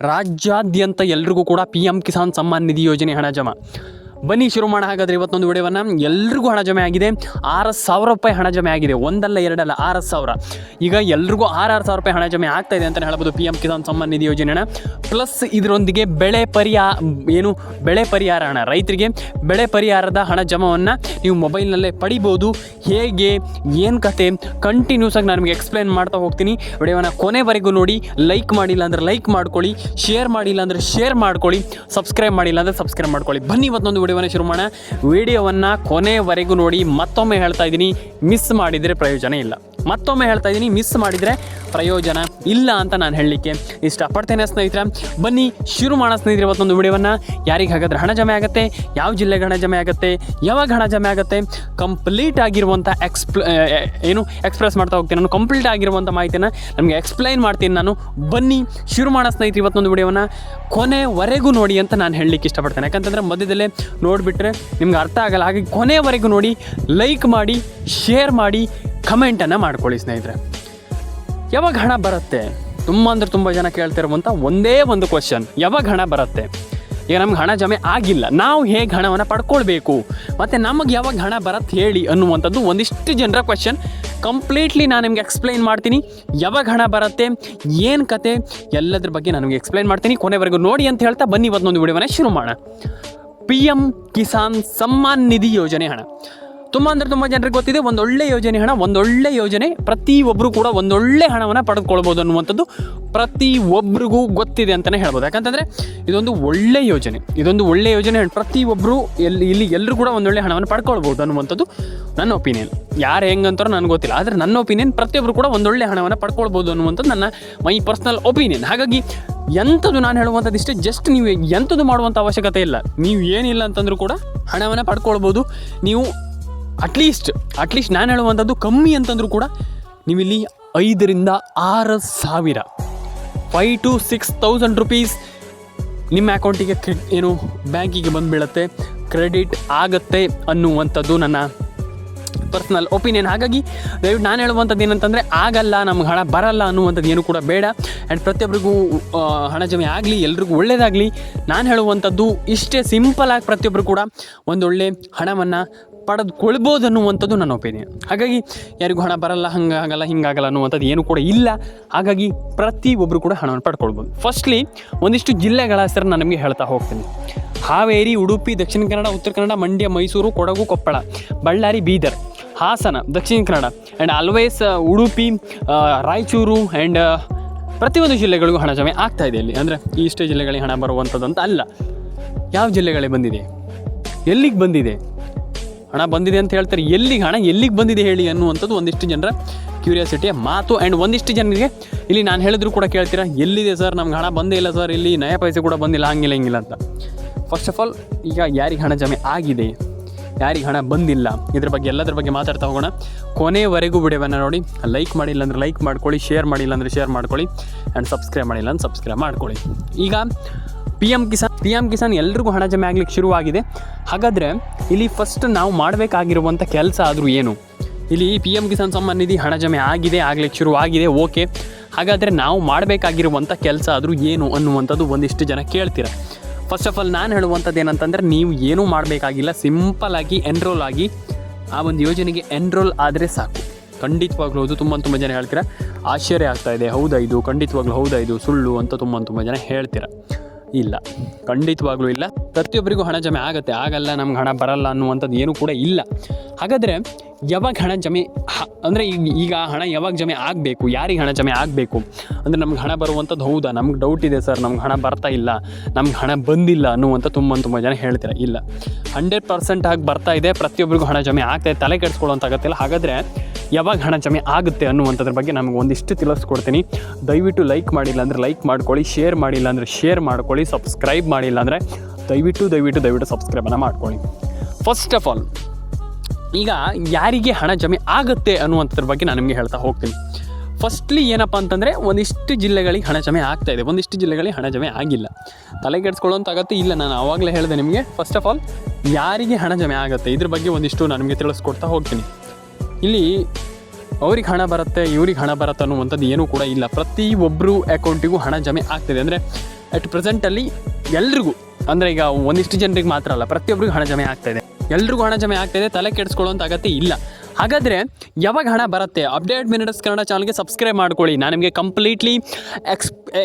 ರಾಜ್ಯಾದ್ಯಂತ ಎಲ್ರಿಗೂ ಕೂಡ PM ಕಿಸಾನ್ ಸಮ್ಮಾನ್ ನಿಧಿ ಯೋಜನೆ ಹಣ ಜಮಾ. ಬನ್ನಿ ಶುರು ಮಾಡೋಣ ಹಾಗಾದರೆ ಇವತ್ತೊಂದು ವಿಡಿಯೋವನ್ನು. ಎಲ್ರಿಗೂ ಹಣ ಜಮೆ ಆಗಿದೆ, 6,000 ರೂಪಾಯಿ ಹಣ ಜಮೆ ಆಗಿದೆ. ಒಂದಲ್ಲ ಎರಡಲ್ಲ 6,000. ಈಗ ಎಲ್ರಿಗೂ 6,000 ರೂಪಾಯಿ ಹಣ ಜಮೆ ಆಗ್ತಾ ಇದೆ ಅಂತಲೇ ಹೇಳ್ಬೋದು PM ಕಿಸಾನ್ ಸಮ್ಮಾನ್ ನಿಧಿ ಯೋಜನೆ ಹಣ. ಪ್ಲಸ್ ಇದರೊಂದಿಗೆ ಬೆಳೆ ಪರಿಹಾರ ಹಣ, ರೈತರಿಗೆ ಬೆಳೆ ಪರಿಹಾರದ ಹಣ ಜಮವನ್ನು ನೀವು ಮೊಬೈಲ್ನಲ್ಲೇ ಪಡಿಬೋದು. ಹೇಗೆ ಏನು ಕತೆ ಕಂಟಿನ್ಯೂಸ್ ಆಗಿ ನಾನು ನಿಮಗೆ ಎಕ್ಸ್ಪ್ಲೈನ್ ಮಾಡ್ತಾ ಹೋಗ್ತೀನಿ. ವಿಡಿಯೋವನ್ನು ಕೊನೆವರೆಗೂ ನೋಡಿ. ಲೈಕ್ ಮಾಡಿಲ್ಲ ಅಂದರೆ ಲೈಕ್ ಮಾಡ್ಕೊಳ್ಳಿ, ಶೇರ್ ಮಾಡಿಲ್ಲ ಅಂದರೆ ಶೇರ್ ಮಾಡ್ಕೊಳ್ಳಿ, ಸಬ್ಸ್ಕ್ರೈಬ್ ಮಾಡಿಲ್ಲ ಅಂದರೆ ಸಬ್ಸ್ಕ್ರೈಬ್ ಮಾಡ್ಕೊಳ್ಳಿ. ಬನ್ನಿ ಇವತ್ತೊಂದು ವಿಡಿಯೋವನ್ನು ಶುರು ಮಾಡೋಣ. ವಿಡಿಯೋವನ್ನು ಕೊನೆವರೆಗೂ ನೋಡಿ. ಮತ್ತೊಮ್ಮೆ ಹೇಳ್ತಾ ಇದ್ದೀನಿ, ಮಿಸ್ ಮಾಡಿದರೆ ಪ್ರಯೋಜನ ಇಲ್ಲ. ಮತ್ತೊಮ್ಮೆ ಹೇಳ್ತಾ ಇದ್ದೀನಿ, ಮಿಸ್ ಮಾಡಿದರೆ ಪ್ರಯೋಜನ ಇಲ್ಲ ಅಂತ ನಾನು ಹೇಳಲಿಕ್ಕೆ ಇಷ್ಟಪಡ್ತೇನೆ ಸ್ನೇಹಿತರೆ. ಬನ್ನಿ ಶುರು ಮಾಡೋಣ ಸ್ನೇಹಿತರೆ ಇವತ್ತೊಂದು ವಿಡಿಯೋವನ್ನು. ಯಾರಿಗೆ ಹಾಗಾದರೆ ಹಣ ಜಮೆ ಆಗುತ್ತೆ, ಯಾವ ಜಿಲ್ಲೆಗೆ ಹಣ ಜಮೆ ಆಗುತ್ತೆ, ಯಾವಾಗ ಹಣ ಜಮೆ ಆಗುತ್ತೆ, ಕಂಪ್ಲೀಟ್ ಆಗಿರುವಂಥ ಎಕ್ಸ್ಪ್ರೆಸ್ ಮಾಡ್ತಾ ಹೋಗ್ತೀನಿ ನಾನು. ಕಂಪ್ಲೀಟ್ ಆಗಿರುವಂಥ ಮಾಹಿತಿಯನ್ನು ನಮಗೆ ಎಕ್ಸ್ಪ್ಲೈನ್ ಮಾಡ್ತೀನಿ ನಾನು. ಬನ್ನಿ ಶುರು ಮಾಡೋಣ ಸ್ನೇಹಿತರೆ ಇವತ್ತೊಂದು ವಿಡಿಯೋವನ್ನು. ಕೊನೆವರೆಗೂ ನೋಡಿ ಅಂತ ನಾನು ಹೇಳಲಿಕ್ಕೆ ಇಷ್ಟಪಡ್ತೇನೆ. ಯಾಕಂತಂದರೆ ಮಧ್ಯದಲ್ಲೇ ನೋಡಿಬಿಟ್ರೆ ನಿಮ್ಗೆ ಅರ್ಥ ಆಗಲ್ಲ. ಹಾಗೆ ಕೊನೆವರೆಗೂ ನೋಡಿ, ಲೈಕ್ ಮಾಡಿ, ಶೇರ್ ಮಾಡಿ, ಕಮೆಂಟನ್ನು ಮಾಡ್ಕೊಳ್ಳಿ ಸ್ನೇಹಿತರೆ. ಯಾವಾಗ ಹಣ ಬರುತ್ತೆ? ತುಂಬ ಜನ ಕೇಳ್ತಿರುವಂಥ ಒಂದೇ ಒಂದು ಕ್ವಶನ್, ಯಾವಾಗ ಹಣ ಬರುತ್ತೆ? ಈಗ ನಮ್ಗೆ ಹಣ ಜಮೆ ಆಗಿಲ್ಲ, ನಾವು ಹೇಗೆ ಹಣವನ್ನು ಪಡ್ಕೊಳ್ಬೇಕು, ಮತ್ತು ನಮಗೆ ಯಾವಾಗ ಹಣ ಬರುತ್ತೆ ಹೇಳಿ ಅನ್ನುವಂಥದ್ದು ಒಂದಿಷ್ಟು ಜನರ ಕ್ವಶನ್. ಕಂಪ್ಲೀಟ್ಲಿ ನಾನು ನಿಮಗೆ ಎಕ್ಸ್ಪ್ಲೈನ್ ಮಾಡ್ತೀನಿ. ಯಾವಾಗ ಹಣ ಬರುತ್ತೆ, ಏನು ಕತೆ, ಎಲ್ಲದ್ರ ಬಗ್ಗೆ ನಾನು ನಿಮಗೆ ಎಕ್ಸ್ಪ್ಲೈನ್ ಮಾಡ್ತೀನಿ. ಕೊನೆವರೆಗೂ ನೋಡಿ ಅಂತ ಹೇಳ್ತಾ ಬನ್ನಿ ಇವತ್ತೊಂದು ವಿಡಿಯೋವನ್ನು ಶುರು ಮಾಡೋಣ. PM ಕಿಸಾನ್ ಸಮ್ಮಾನ್ ನಿಧಿ ಯೋಜನೆ ಹಣ ತುಂಬ ಜನರಿಗೆ ಗೊತ್ತಿದೆ. ಒಂದೊಳ್ಳೆ ಯೋಜನೆ ಹಣ, ಒಂದೊಳ್ಳೆ ಯೋಜನೆ. ಪ್ರತಿಯೊಬ್ಬರು ಕೂಡ ಒಂದೊಳ್ಳೆ ಹಣವನ್ನು ಪಡೆದುಕೊಳ್ಬೋದು ಅನ್ನುವಂಥದ್ದು ಪ್ರತಿಯೊಬ್ಬರಿಗೂ ಗೊತ್ತಿದೆ ಅಂತಲೇ ಹೇಳ್ಬೋದು. ಯಾಕಂತಂದರೆ ಇದೊಂದು ಒಳ್ಳೆ ಯೋಜನೆ. ಪ್ರತಿಯೊಬ್ಬರು ಇಲ್ಲಿ ಎಲ್ಲರೂ ಕೂಡ ಒಂದೊಳ್ಳೆ ಹಣವನ್ನು ಪಡ್ಕೊಳ್ಬೋದು ಅನ್ನುವಂಥದ್ದು ನನ್ನ ಒಪಿನಿಯನ್. ಯಾರು ಹೆಂಗಂತಾರೋ ನನಗೆ ಗೊತ್ತಿಲ್ಲ, ಆದರೆ ನನ್ನ ಒಪಿನಿಯನ್ ಪ್ರತಿಯೊಬ್ಬರು ಕೂಡ ಒಂದೊಳ್ಳೆ ಹಣವನ್ನು ಪಡ್ಕೊಳ್ಬೋದು ಅನ್ನುವಂಥದ್ದು ನನ್ನ ಪರ್ಸ್ನಲ್ ಒಪಿನಿಯನ್. ಹಾಗಾಗಿ ಎಂಥದ್ದು ನಾನು ಹೇಳುವಂಥದ್ದು ಇಷ್ಟೇ. ಜಸ್ಟ್ ನೀವು ಎಂಥದ್ದು ಮಾಡುವಂಥ ಅವಶ್ಯಕತೆ ಇಲ್ಲ. ನೀವು ಏನಿಲ್ಲ ಅಂತಂದರೂ ಕೂಡ ಹಣವನ್ನು ಪಡ್ಕೊಳ್ಬೋದು. ನೀವು ಅಟ್ಲೀಸ್ಟ್ ನಾನು ಹೇಳುವಂಥದ್ದು ಕಮ್ಮಿ ಅಂತಂದರೂ ಕೂಡ ನೀವಿಲ್ಲಿ 5,000 to 6,000 5,000 to 6,000 ರೂಪೀಸ್ ನಿಮ್ಮ ಅಕೌಂಟಿಗೆ ಬ್ಯಾಂಕಿಗೆ ಬಂದುಬೀಳುತ್ತೆ, ಕ್ರೆಡಿಟ್ ಆಗುತ್ತೆ ಅನ್ನುವಂಥದ್ದು ನನ್ನ ಪರ್ಸ್ನಲ್ ಒಪಿನಿಯನ್. ಹಾಗಾಗಿ ದಯವಿಟ್ಟು ನಾನು ಹೇಳುವಂಥದ್ದು ಏನಂತಂದರೆ, ಆಗಲ್ಲ, ನಮ್ಗೆ ಹಣ ಬರಲ್ಲ ಅನ್ನುವಂಥದ್ದು ಏನು ಕೂಡ ಬೇಡ. ಆ್ಯಂಡ್ ಪ್ರತಿಯೊಬ್ಬರಿಗೂ ಹಣ ಜಮೆ ಆಗಲಿ, ಎಲ್ರಿಗೂ ಒಳ್ಳೆಯದಾಗಲಿ. ನಾನು ಹೇಳುವಂಥದ್ದು ಇಷ್ಟೇ ಸಿಂಪಲಾಗಿ ಪ್ರತಿಯೊಬ್ಬರು ಕೂಡ ಒಂದೊಳ್ಳೆ ಹಣವನ್ನು ಪಡೆದುಕೊಳ್ಬೋದು ಅನ್ನುವಂಥದ್ದು ನನ್ನ ಒಪಿನಿಯನ್. ಹಾಗಾಗಿ ಯಾರಿಗೂ ಹಣ ಬರಲ್ಲ, ಹಂಗಾಗಲ್ಲ, ಹಿಂಗಾಗಲ್ಲ ಅನ್ನುವಂಥದ್ದು ಏನು ಕೂಡ ಇಲ್ಲ. ಹಾಗಾಗಿ ಪ್ರತಿಯೊಬ್ಬರು ಕೂಡ ಹಣವನ್ನು ಪಡ್ಕೊಳ್ಬೋದು. ಫಸ್ಟ್ಲಿ ಒಂದಿಷ್ಟು ಜಿಲ್ಲೆಗಳ ಹೆಸರು ನಾನು ನಿಮಗೆ ಹೇಳ್ತಾ ಹೋಗ್ತೀನಿ. Haveri, Udupi, Dakshina Kannada, Uttara Kannada, Mandya, Mysuru, Kodagu, Koppal, Ballari, Bidar, Hassan, Dakshina Kannada, and always Udupi, Raichur, and ಪ್ರತಿಯೊಂದು ಜಿಲ್ಲೆಗಳಿಗೂ ಹಣ ಜಮೆ ಆಗ್ತಾ ಇದೆ ಇಲ್ಲಿ. ಅಂದರೆ ಇಷ್ಟೇ ಜಿಲ್ಲೆಗಳಿಗೆ ಹಣ ಬರುವಂಥದ್ದು ಅಂತ ಅಲ್ಲ. ಯಾವ ಜಿಲ್ಲೆಗಳಿಗೆ ಬಂದಿದೆ, ಎಲ್ಲಿಗೆ ಬಂದಿದೆ ಹಣ ಬಂದಿದೆ ಅಂತ ಹೇಳ್ತಾರೆ. ಎಲ್ಲಿಗೆ ಬಂದಿದೆ ಹೇಳಿ ಅನ್ನುವಂಥದ್ದು ಒಂದಿಷ್ಟು ಜನರ ಕ್ಯೂರಿಯಾಸಿಟಿಯ ಮಾತು. ಆ್ಯಂಡ್ ಒಂದಿಷ್ಟು ಜನರಿಗೆ ಇಲ್ಲಿ ನಾನು ಹೇಳಿದ್ರು ಕೂಡ ಕೇಳ್ತೀರಾ, ಎಲ್ಲಿದೆ ಸರ್, ನಮ್ಗೆ ಹಣ ಬಂದೇ ಇಲ್ಲ ಸರ್, ಇಲ್ಲಿ ನಯ ಪೈಸೆ ಕೂಡ ಬಂದಿಲ್ಲ, ಹಿಂಗಿಲ್ಲ ಅಂತ. ಫಸ್ಟ್ ಆಫ್ ಆಲ್, ಈಗ ಯಾರಿಗೆ ಹಣ ಜಮೆ ಆಗಿದೆ, ಯಾರಿಗೆ ಹಣ ಬಂದಿಲ್ಲ, ಎಲ್ಲದ್ರ ಬಗ್ಗೆ ಮಾತಾಡ್ತಾ ಹೋಗೋಣ. ಕೊನೆವರೆಗೂ ವಿಡಿಯೋವನ್ನು ನೋಡಿ. ಲೈಕ್ ಮಾಡಿಲ್ಲ ಅಂದರೆ ಲೈಕ್ ಮಾಡ್ಕೊಳ್ಳಿ, ಶೇರ್ ಮಾಡಿಲ್ಲ ಅಂದರೆ ಶೇರ್ ಮಾಡ್ಕೊಳ್ಳಿ, ಆ್ಯಂಡ್ ಸಬ್ಸ್ಕ್ರೈಬ್ ಮಾಡಿಲ್ಲ ಅಂದರೆ ಸಬ್ಸ್ಕ್ರೈಬ್ ಮಾಡ್ಕೊಳ್ಳಿ. ಈಗ PM ಕಿಸಾನ್ ಎಲ್ರಿಗೂ ಹಣ ಜಮೆ ಆಗಲಿಕ್ಕೆ ಶುರುವಾಗಿದೆ. ಹಾಗಾದರೆ ಇಲ್ಲಿ ಫಸ್ಟ್ ನಾವು ಮಾಡಬೇಕಾಗಿರುವಂಥ ಕೆಲಸ ಆದರೂ ಏನು? ಇಲ್ಲಿ PM ಕಿಸಾನ್ ಸಮ್ಮಾನ್ ನಿಧಿ ಹಣ ಜಮೆ ಆಗಲಿಕ್ಕೆ ಶುರುವಾಗಿದೆ, ಓಕೆ. ಹಾಗಾದರೆ ನಾವು ಮಾಡಬೇಕಾಗಿರುವಂಥ ಕೆಲಸ ಆದರೂ ಏನು ಅನ್ನುವಂಥದ್ದು ಒಂದಿಷ್ಟು ಜನ ಕೇಳ್ತೀರ. ಫಸ್ಟ್ ಆಫ್ ಆಲ್ ನಾನು ಹೇಳುವಂಥದ್ದು ಏನಂತಂದರೆ, ನೀವು ಏನೂ ಮಾಡಬೇಕಾಗಿಲ್ಲ. ಸಿಂಪಲ್ಲಾಗಿ ಎನ್ರೋಲ್ ಆಗಿ ಆ ಒಂದು ಯೋಜನೆಗೆ ಎನ್ರೋಲ್ ಆದರೆ ಸಾಕು. ಖಂಡಿತವಾಗ್ಲೂ ಹೌದು. ತುಂಬ ಜನ ಹೇಳ್ತೀರ, ಆಶ್ಚರ್ಯ ಆಗ್ತಾಯಿದೆ, ಹೌದಾ ಇದು, ಖಂಡಿತವಾಗ್ಲೂ ಹೌದಾ ಇದು ಸುಳ್ಳು ಅಂತ ತುಂಬ ಜನ ಹೇಳ್ತೀರ. ಇಲ್ಲ, ಖಂಡಿತವಾಗ್ಲೂ ಇಲ್ಲ. ಪ್ರತಿಯೊಬ್ಬರಿಗೂ ಹಣ ಜಮೆ ಆಗುತ್ತೆ. ಆಗಲ್ಲ, ನಮ್ಗೆ ಹಣ ಬರಲ್ಲ ಅನ್ನುವಂಥದ್ದು ಏನೂ ಕೂಡ ಇಲ್ಲ. ಹಾಗಾದರೆ ಯಾವಾಗ ಹಣ ಜಮೆ ಅಂದರೆ ಈಗ ಹಣ ಯಾವಾಗ ಜಮೆ ಆಗಬೇಕು, ಯಾರಿಗೆ ಹಣ ಜಮೆ ಆಗಬೇಕು ಅಂದರೆ, ನಮ್ಗೆ ಹಣ ಬರುವಂಥದ್ದು ಹೌದಾ, ನಮ್ಗೆ ಡೌಟ್ ಇದೆ ಸರ್, ನಮ್ಗೆ ಹಣ ಬರ್ತಾ ಇಲ್ಲ, ನಮ್ಗೆ ಹಣ ಬಂದಿಲ್ಲ ಅನ್ನುವಂಥ ತುಂಬ ಜನ ಹೇಳ್ತೀರ. ಇಲ್ಲ, 100% ಆಗಿ ಬರ್ತಾ ಇದೆ. ಪ್ರತಿಯೊಬ್ಬರಿಗೂ ಹಣ ಜಮೆ ಆಗ್ತಾಯಿದೆ, ತಲೆ ಕೆಡಿಸ್ಕೊಳ್ಳೋಂತಾಗತ್ತಿಲ್ಲ. ಹಾಗಾದರೆ ಯಾವಾಗ ಹಣ ಜಮೆ ಆಗುತ್ತೆ ಅನ್ನುವಂಥದ್ರ ಬಗ್ಗೆ ನಮಗೆ ಒಂದಿಷ್ಟು ತಿಳಿಸ್ಕೊಡ್ತೀನಿ. ದಯವಿಟ್ಟು ಲೈಕ್ ಮಾಡಿಲ್ಲ ಅಂದರೆ ಲೈಕ್ ಮಾಡ್ಕೊಳ್ಳಿ, ಶೇರ್ ಮಾಡಿಲ್ಲ ಅಂದರೆ ಶೇರ್ ಮಾಡ್ಕೊಳ್ಳಿ, ಸಬ್ಸ್ಕ್ರೈಬ್ ಮಾಡಿಲ್ಲ ಅಂದರೆ ದಯವಿಟ್ಟು ಸಬ್ಸ್ಕ್ರೈಬನ್ನು ಮಾಡ್ಕೊಳ್ಳಿ. ಫಸ್ಟ್ ಆಫ್ ಆಲ್, ಈಗ ಯಾರಿಗೆ ಹಣ ಜಮೆ ಆಗುತ್ತೆ ಅನ್ನುವಂಥದ್ರ ಬಗ್ಗೆ ನಾನು ನಿಮಗೆ ಹೇಳ್ತಾ ಹೋಗ್ತೀನಿ. ಫಸ್ಟ್ಲಿ ಏನಪ್ಪ ಅಂತಂದರೆ, ಒಂದಿಷ್ಟು ಜಿಲ್ಲೆಗಳಿಗೆ ಹಣ ಜಮೆ ಆಗ್ತಾಯಿದೆ, ಒಂದಿಷ್ಟು ಜಿಲ್ಲೆಗಳಿಗೆ ಹಣ ಜಮೆ ಆಗಿಲ್ಲ. ತಲೆಗೆಡಿಸ್ಕೊಳ್ಳೋಂಥ ಅಗತ್ಯ ಇಲ್ಲ. ನಾನು ಆವಾಗಲೇ ಹೇಳಿದೆ ನಿಮಗೆ. ಫಸ್ಟ್ ಆಫ್ ಆಲ್, ಯಾರಿಗೆ ಹಣ ಜಮೆ ಆಗುತ್ತೆ ಇದ್ರ ಬಗ್ಗೆ ಒಂದಿಷ್ಟು ನಾನು ನಿಮಗೆ ತಿಳಿಸ್ಕೊಡ್ತಾ ಹೋಗ್ತೀನಿ. ಇಲ್ಲಿ ಅವ್ರಿಗೆ ಹಣ ಬರುತ್ತೆ, ಇವ್ರಿಗೆ ಹಣ ಬರುತ್ತೆ ಅನ್ನುವಂಥದ್ದು ಏನೂ ಕೂಡ ಇಲ್ಲ. ಪ್ರತಿಯೊಬ್ಬರು ಅಕೌಂಟಿಗೂ ಹಣ ಜಮೆ ಆಗ್ತಿದೆ. ಅಂದರೆ ಅಟ್ ಪ್ರೆಸೆಂಟಲ್ಲಿ ಎಲ್ರಿಗೂ ಅಂದರೆ ಈಗ ಒಂದಿಷ್ಟು ಜನರಿಗೆ ಮಾತ್ರ ಅಲ್ಲ, ಪ್ರತಿಯೊಬ್ಬರಿಗೂ ಹಣ ಜಮೆ ಆಗ್ತಾಯಿದೆ. ಎಲ್ರಿಗೂ ಹಣ ಜಮೆ ಆಗ್ತಾಯಿದೆ, ತಲೆ ಕೆಡಿಸ್ಕೊಳ್ಳೋಂಥ ಅಗತ್ಯ ಇಲ್ಲ. ಹಾಗಾದರೆ ಯಾವಾಗ ಹಣ ಬರುತ್ತೆ? ಅಪ್ಡೇಟ್ ಮಿನಿಟ್ಸ್ ಕನ್ನಡ ಚಾನಲ್ಗೆ ಸಬ್ಸ್ಕ್ರೈಬ್ ಮಾಡ್ಕೊಳ್ಳಿ. ನಾನು ನಿಮಗೆ ಕಂಪ್ಲೀಟ್ಲಿ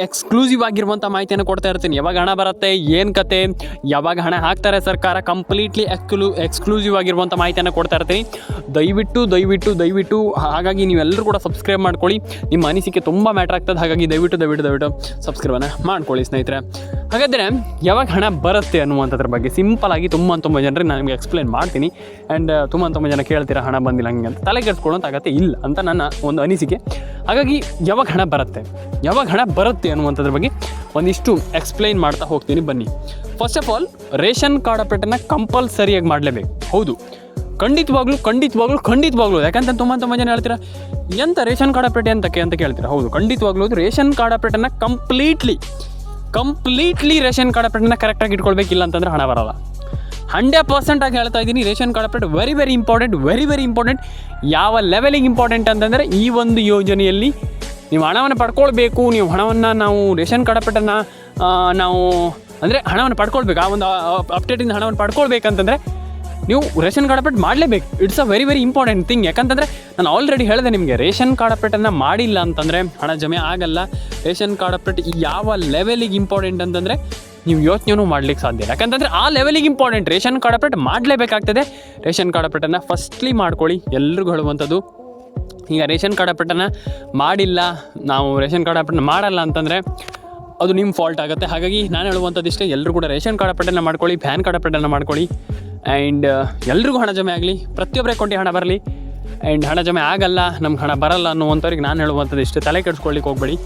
ಎಕ್ಸ್ಕ್ಲೂಸಿವ್ ಆಗಿರುವಂಥ ಮಾಹಿತಿಯನ್ನು ಕೊಡ್ತಾ ಇರ್ತೀನಿ. ಯಾವಾಗ ಹಣ ಬರುತ್ತೆ, ಏನು ಕತೆ, ಯಾವಾಗ ಹಣ ಹಾಕ್ತಾರೆ ಸರ್ಕಾರ, ಕಂಪ್ಲೀಟ್ಲಿ ಎಕ್ಸ್ಕ್ಲೂಸಿವ್ ಆಗಿರುವಂಥ ಮಾಹಿತಿಯನ್ನು ಕೊಡ್ತಾ ಇರ್ತೀನಿ. ದಯವಿಟ್ಟು ಹಾಗಾಗಿ ನೀವೆಲ್ಲರೂ ಕೂಡ ಸಬ್ಸ್ಕ್ರೈಬ್ ಮಾಡ್ಕೊಳ್ಳಿ. ನಿಮ್ಮ ಅನಿಸಿಕೆ ತುಂಬ ಮ್ಯಾಟ್ರ್ ಆಗ್ತದೆ. ಹಾಗಾಗಿ ದಯವಿಟ್ಟು ಸಬ್ಸ್ಕ್ರೈಬನ್ನು ಮಾಡ್ಕೊಳ್ಳಿ ಸ್ನೇಹಿತರೆ. ಹಾಗಾದರೆ ಯಾವಾಗ ಹಣ ಬರುತ್ತೆ ಅನ್ನುವಂಥದ್ರ ಬಗ್ಗೆ ಸಿಂಪಲಾಗಿ ತುಂಬ ಜನರಿಗೆ ನಾನು ನಿಮಗೆ ಎಕ್ಸ್ಪ್ಲೇನ್ ಮಾಡ್ತೀನಿ. ಆ್ಯಂಡ್ ತುಂಬ ಜನ ಕೇಳ್ತೀರಾ ಹಣ ಬಂದಿಲ್ಲ ಹಂಗೆ ಅಂತ. ತಲೆ ಕೆಡಿಸ್ಕೊಳ್ಳೋಂಥ ಅಗತ್ಯ ಇಲ್ಲ ಅಂತ ನನ್ನ ಒಂದು ಅನಿಸಿಕೆ. ಹಾಗಾಗಿ ಯಾವಾಗ ಹಣ ಬರುತ್ತೆ ಅನ್ನುವಂಥದ್ರ ಬಗ್ಗೆ ಒಂದಿಷ್ಟು ಎಕ್ಸ್ಪ್ಲೈನ್ ಮಾಡ್ತಾ ಹೋಗ್ತೀನಿ ಬನ್ನಿ. First of all, ration card ಅಪ್ಡೇಟನ್ನು ಕಂಪಲ್ಸರಿಯಾಗಿ ಮಾಡಲೇಬೇಕು. ಹೌದು, ಖಂಡಿತವಾಗ್ಲೂ. ಯಾಕಂತ ತುಂಬ ಜನ ಹೇಳ್ತೀರಾ ಎಂಥ ರೇಷನ್ ಕಾರ್ಡ್ ಅಪ್ಡೇಟ್ ಅಂತ ಕೇಳ್ತೀರಾ. ಹೌದು, ಖಂಡಿತವಾಗ್ಲೂ ರೇಷನ್ ಕಾರ್ಡ್ ಅಪ್ಡೇಟನ್ನು ಕಂಪ್ಲೀಟ್ಲಿ ರೇಷನ್ ಕಾರ್ಡ್ ಅಪ್ಡೇಟನ್ನು ಕರೆಕ್ಟಾಗಿ ಇಟ್ಕೊಳ್ಬೇಕಿಲ್ಲ ಅಂತಂದರೆ ಹಣ ಬರೋಲ್ಲ. 100% ಆಗಿ ಹೇಳ್ತಾ ಇದ್ದೀನಿ. Ration card update very important. ಯಾವ ಲೆವೆಲಿಗೆ ಇಂಪಾರ್ಟೆಂಟ್ ಅಂತಂದರೆ, ಈ ಒಂದು ಯೋಜನೆಯಲ್ಲಿ ನೀವು ಹಣವನ್ನು ಪಡ್ಕೊಳ್ಬೇಕು. ನೀವು ಹಣವನ್ನು ನಾವು ರೇಷನ್ ಕಾರ್ಡ್ ಅಪ್ಡೇಟನ್ನು ನಾವು ಅಂದರೆ ಹಣವನ್ನು ಪಡ್ಕೊಳ್ಬೇಕು. ಆ ಒಂದು ಅಪ್ಡೇಟಿಂದ ಹಣವನ್ನು ಪಡ್ಕೊಳ್ಬೇಕಂತಂದರೆ ನೀವು ರೇಷನ್ ಕಾರ್ಡ್ ಅಪ್ಡೇಟ್ ಮಾಡಲೇಬೇಕು. It's a very important thing. ಯಾಕಂತಂದರೆ ನಾನು ಆಲ್ರೆಡಿ ಹೇಳಿದೆ ನಿಮಗೆ, ರೇಷನ್ ಕಾರ್ಡ್ ಅಪ್ಡೇಟನ್ನು ಮಾಡಿಲ್ಲ ಅಂತಂದರೆ ಹಣ ಜಮೆ ಆಗಲ್ಲ. ರೇಷನ್ ಕಾರ್ಡ್ ಅಪ್ಡೇಟ್ ಯಾವ ಲೆವೆಲಿಗೆ ಇಂಪಾರ್ಟೆಂಟ್ ಅಂತಂದರೆ ನೀವು ಯೋಚನೆಯೂ ಮಾಡಲಿಕ್ಕೆ ಸಾಧ್ಯ ಇಲ್ಲ. ಯಾಕಂತಂದರೆ ಆ ಲೆವೆಲಿಗೆ ಇಂಪಾರ್ಟೆಂಟ್. ರೇಷನ್ ಕಾರ್ಡ್ ಅಪ್ಡೇಟ್ ಮಾಡಲೇಬೇಕಾಗ್ತದೆ. ರೇಷನ್ ಕಾರ್ಡ್ ಅಪ್ಡೇಟನ್ನು ಫಸ್ಟ್ಲಿ ಮಾಡ್ಕೊಳ್ಳಿ. ಎಲ್ರಿಗೂ ಹೇಳುವಂಥದ್ದು, ಈಗ ರೇಷನ್ ಕಾರ್ಡ್ ಅಪ್ಡೇಟನ್ನು ಮಾಡಿಲ್ಲ, ನಾವು ರೇಷನ್ ಕಾರ್ಡ್ ಅಪ್ಡೇಟ್ ಮಾಡಲ್ಲ ಅಂತಂದರೆ ಅದು ನಿಮ್ಮ ಫಾಲ್ಟ್ ಆಗುತ್ತೆ. ಹಾಗಾಗಿ ನಾನು ಹೇಳುವಂಥದ್ದು ಇಷ್ಟೇ, ಎಲ್ಲರೂ ಕೂಡ ರೇಷನ್ ಕಾರ್ಡ್ ಅಪ್ಡೇಟನ್ನು ಮಾಡ್ಕೊಳ್ಳಿ, ಪ್ಯಾನ್ ಕಾರ್ಡ್ ಅಪ್ಡೇಟನ್ನು ಮಾಡ್ಕೊಳ್ಳಿ. ಆ್ಯಂಡ್ ಎಲ್ರಿಗೂ ಹಣ ಜಮೆ ಆಗಲಿ, ಪ್ರತಿಯೊಬ್ಬರ ಅಕೌಂಟಿಗೆ ಹಣ ಬರಲಿ. ಆ್ಯಂಡ್ ಹಣ ಜಮೆ ಆಗಲ್ಲ, ನಮ್ಗೆ ಹಣ ಬರಲ್ಲ ಅನ್ನುವಂಥವ್ರಿಗೆ ನಾನು ಹೇಳುವಂಥದ್ದು ಇಷ್ಟೇ, ತಲೆ ಕೆಡಿಸ್ಕೊಳ್ಳಿಕ್ಕೆ ಹೋಗಬೇಡಿ.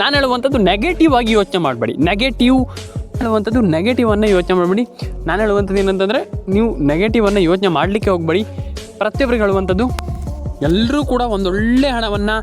ನಾನು ಹೇಳುವಂಥದ್ದು ನೆಗೆಟಿವ್ ಆಗಿ ಯೋಚನೆ ಮಾಡಬೇಡಿ. ನೆಗೆಟಿವನ್ನು ಯೋಚನೆ ಮಾಡಬೇಡಿ. ನಾನು ಹೇಳುವಂಥದ್ದು ಏನಂತಂದರೆ, ನೀವು ನೆಗೆಟಿವನ್ನು ಯೋಚನೆ ಮಾಡಲಿಕ್ಕೆ ಹೋಗಬೇಡಿ. ಪ್ರತಿಯೊಬ್ಬರಿಗೆ ಹೇಳುವಂಥದ್ದು, ಎಲ್ಲರೂ ಕೂಡ ಒಂದೊಳ್ಳೆ ಹಣವನ್ನು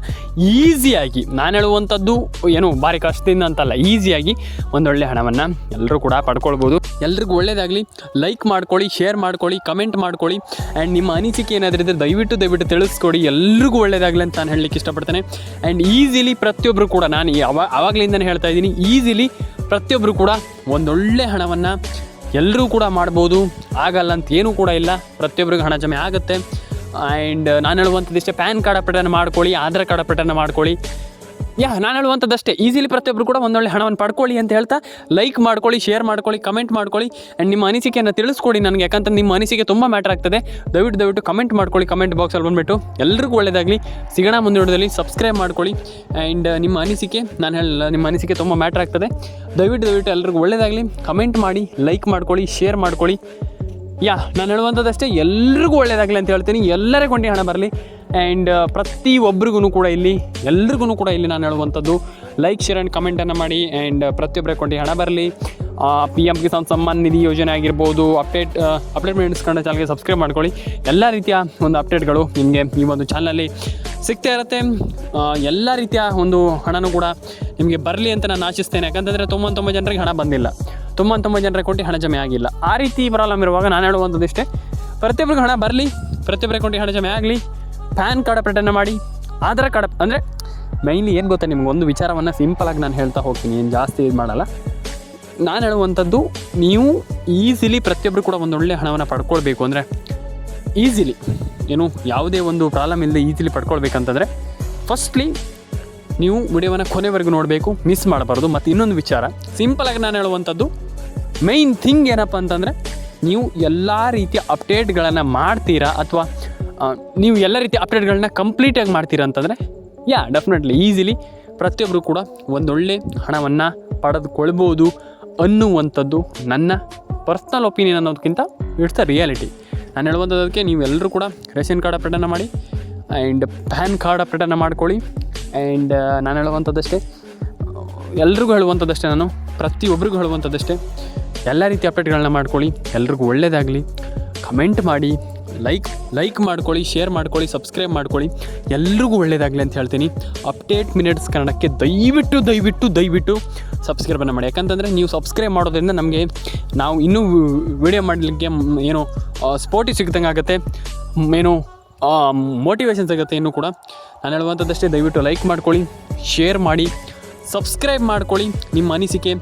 ಈಸಿಯಾಗಿ, ನಾನು ಹೇಳುವಂಥದ್ದು ಏನು ಭಾರಿ ಕಷ್ಟದಿಂದ ಅಂತಲ್ಲ, ಈಸಿಯಾಗಿ ಒಂದೊಳ್ಳೆ ಹಣವನ್ನು ಎಲ್ಲರೂ ಕೂಡ ಪಡ್ಕೊಳ್ಬೋದು. ಎಲ್ರಿಗೂ ಒಳ್ಳೆಯದಾಗಲಿ. ಲೈಕ್ ಮಾಡ್ಕೊಳ್ಳಿ, ಶೇರ್ ಮಾಡ್ಕೊಳ್ಳಿ, ಕಮೆಂಟ್ ಮಾಡ್ಕೊಳ್ಳಿ. ಆ್ಯಂಡ್ ನಿಮ್ಮ ಅನಿಸಿಕೆ ಏನಾದರೂ ಇದ್ದರೆ ದಯವಿಟ್ಟು ತಿಳಿಸ್ಕೊಡಿ. ಎಲ್ರಿಗೂ ಒಳ್ಳೆಯದಾಗಲಿ ಅಂತ ನಾನು ಹೇಳಲಿಕ್ಕೆ ಇಷ್ಟಪಡ್ತೇನೆ. ಆ್ಯಂಡ್ ಈಸಿಲಿ ಪ್ರತಿಯೊಬ್ಬರು ಕೂಡ, ನಾನು ಆವಾಗಲಿಂದನೇ ಹೇಳ್ತಾ ಇದ್ದೀನಿ, ಈಸಿಲಿ ಪ್ರತಿಯೊಬ್ಬರು ಕೂಡ ಒಂದೊಳ್ಳೆ ಹಣವನ್ನು ಎಲ್ಲರೂ ಕೂಡ ಮಾಡ್ಬೋದು. ಆಗಲ್ಲ ಅಂತ ಏನೂ ಕೂಡ ಇಲ್ಲ, ಪ್ರತಿಯೊಬ್ಬರಿಗೆ ಹಣ ಜಮೆ ಆಗುತ್ತೆ. ಆ್ಯಂಡ್ ನಾನು ಹೇಳುವಂಥದ್ದು ಇಷ್ಟೇ, ಪ್ಯಾನ್ ಕಾರ್ಡ್ ಅಪ್ಡೇಟನ್ನು ಮಾಡ್ಕೊಳ್ಳಿ, ಆಧಾರ್ ಕಾರ್ಡ್ ಅಪ್ಡೇಟನ್ನು ಮಾಡ್ಕೊಳ್ಳಿ. ನಾನು ಹೇಳುವಂಥದ್ದಷ್ಟೇ, ಈಸಿಲಿ ಪ್ರತಿಯೊಬ್ಬರು ಕೂಡ ಒಂದೊಳ್ಳೆ ಹಣವನ್ನು ಪಡ್ಕೊಳ್ಳಿ ಅಂತ ಹೇಳ್ತಾ, ಲೈಕ್ ಮಾಡ್ಕೊಳ್ಳಿ, ಶೇರ್ ಮಾಡ್ಕೊಳ್ಳಿ, ಕಮೆಂಟ್ ಮಾಡ್ಕೊಳ್ಳಿ. ಆ್ಯಂಡ್ ನಿಮ್ಮ ಅನಿಸಿಕೆಯನ್ನು ತಿಳಿಸ್ಕೊಡಿ ನನಗೆ. ಯಾಕಂತ ನಿಮ್ಮ ಅನಿಸಿಕೆ ತುಂಬ ಮ್ಯಾಟರ್ ಆಗ್ತದೆ. ದಯವಿಟ್ಟು ಕಮೆಂಟ್ ಮಾಡ್ಕೊಳ್ಳಿ, ಕಮೆಂಟ್ ಬಾಕ್ಸಲ್ಲಿ ಬಂದುಬಿಟ್ಟು. ಎಲ್ರಿಗೂ ಒಳ್ಳೆಯದಾಗಲಿ. ಸಿಗೋಣ ಮುಂದೆ ವಿಡಿಯೋದಲ್ಲಿ. ಸಬ್ಸ್ಕ್ರೈಬ್ ಮಾಡ್ಕೊಳ್ಳಿ. ಆ್ಯಂಡ್ ನಿಮ್ಮ ಅನಿಸಿಕೆ, ನಿಮ್ಮ ಅನಿಸಿಕೆ ತುಂಬ ಮ್ಯಾಟರ್ ಆಗ್ತದೆ. ದಯವಿಟ್ಟು ಎಲ್ರಿಗೂ ಒಳ್ಳೆಯದಾಗಲಿ. ಕಮೆಂಟ್ ಮಾಡಿ, ಲೈಕ್ ಮಾಡ್ಕೊಳ್ಳಿ, ಶೇರ್ ಮಾಡ್ಕೊಳ್ಳಿ. ನಾನು ಹೇಳುವಂಥದ್ದಷ್ಟೇ, ಎಲ್ರಿಗೂ ಒಳ್ಳೆಯದಾಗಲಿ ಅಂತ ಹೇಳ್ತೀನಿ. ಎಲ್ಲರ ಕೊಂಡಿ ಹಣ ಬರಲಿ. ಆ್ಯಂಡ್ ಪ್ರತಿಯೊಬ್ಬರಿಗೂ ಕೂಡ ಇಲ್ಲಿ ನಾನು ಹೇಳುವಂಥದ್ದು, ಲೈಕ್, ಶೇರ್ ಆ್ಯಂಡ್ ಕಮೆಂಟನ್ನು ಮಾಡಿ. ಆ್ಯಂಡ್ ಪ್ರತಿಯೊಬ್ಬರ ಕೊಂಡಿ ಹಣ ಬರಲಿ. PM ಕಿಸಾನ್ ಸಮ್ಮಾನ್ ನಿಧಿ ಯೋಜನೆ ಆಗಿರ್ಬೋದು, ಅಪ್ಡೇಟ್ ಮಿನಿಟ್ಸ್ ಕನ್ನಡ ಚಾನಲ್ಗೆ ಸಬ್ಸ್ಕ್ರೈಬ್ ಮಾಡ್ಕೊಳ್ಳಿ. ಎಲ್ಲ ರೀತಿಯ ಒಂದು ಅಪ್ಡೇಟ್ಗಳು ನಿಮಗೆ ಈ ಒಂದು ಚಾನಲಲ್ಲಿ ಸಿಗ್ತಾ ಇರುತ್ತೆ. ಎಲ್ಲ ರೀತಿಯ ಒಂದು ಹಣನೂ ಕೂಡ ನಿಮಗೆ ಬರಲಿ ಅಂತ ನಾನು ಆಶಿಸ್ತೇನೆ. ಯಾಕಂತಂದರೆ ತುಂಬ ಜನರಿಗೆ ಹಣ ಬಂದಿಲ್ಲ, ತುಂಬ ಜನರ ಕೊಟ್ಟು ಹಣ ಜಮೆ ಆಗಿಲ್ಲ. ಆ ರೀತಿ ಪ್ರಾಬ್ಲಮ್ ಇರುವಾಗ ನಾನು ಹೇಳುವಂಥದ್ದು ಇಷ್ಟೇ, ಪ್ರತಿಯೊಬ್ಬರಿಗೆ ಹಣ ಬರಲಿ, ಪ್ರತಿಯೊಬ್ಬರ ಕೊಟ್ಟು ಹಣ ಜಮೆ ಆಗಲಿ. ಪ್ಯಾನ್ ಕಾರ್ಡ್ ಅಪ್ಡೇಟನ್ನು ಮಾಡಿ, ಆಧಾರ್ ಕಾರ್ಡ್ ಅಂದರೆ ಮೈನ್ಲಿ ಏನು ಗೊತ್ತಾ, ನಿಮ್ಗೆ ಒಂದು ವಿಚಾರವನ್ನು ಸಿಂಪಲಾಗಿ ನಾನು ಹೇಳ್ತಾ ಹೋಗ್ತೀನಿ, ಏನು ಜಾಸ್ತಿ ಇದು ಮಾಡಲ್ಲ. ನಾನು ಹೇಳುವಂಥದ್ದು, ನೀವು ಈಸಿಲಿ ಪ್ರತಿಯೊಬ್ಬರು ಕೂಡ ಒಂದೊಳ್ಳೆ ಹಣವನ್ನು ಪಡ್ಕೊಳ್ಬೇಕು ಅಂದರೆ, ಈಸಿಲಿ ಏನು ಯಾವುದೇ ಒಂದು ಪ್ರಾಬ್ಲಮ್ ಇಲ್ಲದೆ ಈಸಿಲಿ ಪಡ್ಕೊಳ್ಬೇಕಂತಂದರೆ, ಫಸ್ಟ್ಲಿ ನೀವು ವಿಡಿಯೋವನ್ನು ಕೊನೆವರೆಗೂ ನೋಡಬೇಕು, ಮಿಸ್ ಮಾಡಬಾರ್ದು. ಮತ್ತು ಇನ್ನೊಂದು ವಿಚಾರ, ಸಿಂಪಲಾಗಿ ನಾನು ಹೇಳುವಂಥದ್ದು, ಮೈನ್ ಥಿಂಗ್ ಏನಪ್ಪ ಅಂತಂದರೆ, ನೀವು ಎಲ್ಲ ರೀತಿಯ ಅಪ್ಡೇಟ್ಗಳನ್ನು ಮಾಡ್ತೀರಾ ಅಥವಾ ನೀವು ಎಲ್ಲ ರೀತಿಯ ಅಪ್ಡೇಟ್ಗಳನ್ನ ಕಂಪ್ಲೀಟಾಗಿ ಮಾಡ್ತೀರಾ ಅಂತಂದರೆ, ಡೆಫಿನೆಟ್ಲಿ ಈಸಿಲಿ ಪ್ರತಿಯೊಬ್ಬರು ಕೂಡ ಒಂದೊಳ್ಳೆ ಹಣವನ್ನು ಪಡೆದುಕೊಳ್ಬೋದು ಅನ್ನುವಂಥದ್ದು ನನ್ನ ಪರ್ಸ್ನಲ್ ಒಪಿನಿಯನ್ ಅನ್ನೋದಕ್ಕಿಂತ ಇಟ್ಸ್ ಅ ರಿಯಾಲಿಟಿ. ನಾನು ಹೇಳುವಂಥದ್ದಕ್ಕೆ ನೀವು ಎಲ್ಲರೂ ಕೂಡ ರೇಷನ್ ಕಾರ್ಡ್ ಅಪ್ಡೇಟನ್ನು ಮಾಡಿ. ಆ್ಯಂಡ್ ಪ್ಯಾನ್ ಕಾರ್ಡ್ ಅಪ್ಡೇಟನ್ನು ಮಾಡ್ಕೊಳ್ಳಿ. ಆ್ಯಂಡ್ ನಾನು ಹೇಳುವಂಥದ್ದಷ್ಟೇ, ಎಲ್ರಿಗೂ ಹೇಳುವಂಥದ್ದಷ್ಟೇ, ನಾನು ಪ್ರತಿಯೊಬ್ಬರಿಗೂ ಹೇಳುವಂಥದ್ದಷ್ಟೇ, ಎಲ್ಲ ರೀತಿ ಅಪ್ಡೇಟ್ಗಳನ್ನ ಮಾಡ್ಕೊಳ್ಳಿ. ಎಲ್ರಿಗೂ ಒಳ್ಳೆಯದಾಗಲಿ. ಕಮೆಂಟ್ ಮಾಡಿ, ಲೈಕ್ ಮಾಡ್ಕೊಳ್ಳಿ, ಶೇರ್ ಮಾಡ್ಕೊಳ್ಳಿ, ಸಬ್ಸ್ಕ್ರೈಬ್ ಮಾಡ್ಕೊಳ್ಳಿ. ಎಲ್ರಿಗೂ ಒಳ್ಳೆಯದಾಗಲಿ ಅಂತ ಹೇಳ್ತೀನಿ. ಅಪ್ಡೇಟ್ ಮಿನಿಟ್ಸ್ ಕನ್ನಡಕ್ಕೆ ದಯವಿಟ್ಟು ಸಬ್ಸ್ಕ್ರೈಬನ್ನು ಮಾಡಿ. ಯಾಕಂತಂದರೆ ನೀವು ಸಬ್ಸ್ಕ್ರೈಬ್ ಮಾಡೋದ್ರಿಂದ ನಮಗೆ ನಾವು ಇನ್ನೂ ವಿಡಿಯೋ ಮಾಡಲಿಕ್ಕೆ ಏನೋ ಸ್ಪೋರ್ಟಿ ಸಿಗ್ದಂಗೆ ಆಗುತ್ತೆ, ಏನೋ ಮೋಟಿವೇಶನ್ ಸಿಗುತ್ತೆ. ಇನ್ನೂ ಕೂಡ ನಾನು ಹೇಳುವಂಥದ್ದಷ್ಟೇ, ದಯವಿಟ್ಟು ಲೈಕ್ ಮಾಡ್ಕೊಳ್ಳಿ, ಶೇರ್ ಮಾಡಿ, ಸಬ್ಸ್ಕ್ರೈಬ್ ಮಾಡ್ಕೊಳ್ಳಿ. ನಿಮ್ಮ ಅನಿಸಿಕೆ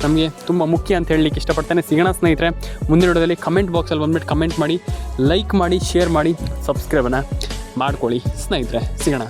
ನಮಗೆ ತುಂಬ ಮುಖ್ಯ ಅಂತ ಹೇಳಲಿಕ್ಕೆ ಇಷ್ಟಪಡ್ತೇನೆ. ಸಿಗೋಣ ಸ್ನೇಹಿತರೆ ಮುಂದಿನ ವಿಡಿಯೋದಲ್ಲಿ. ಕಮೆಂಟ್ ಬಾಕ್ಸಲ್ಲಿ ಬಂದುಬಿಟ್ಟು ಕಮೆಂಟ್ ಮಾಡಿ, ಲೈಕ್ ಮಾಡಿ, ಶೇರ್ ಮಾಡಿ, ಸಬ್ಸ್ಕ್ರೈಬನ್ನು ಮಾಡ್ಕೊಳ್ಳಿ ಸ್ನೇಹಿತರೆ. ಸಿಗೋಣ.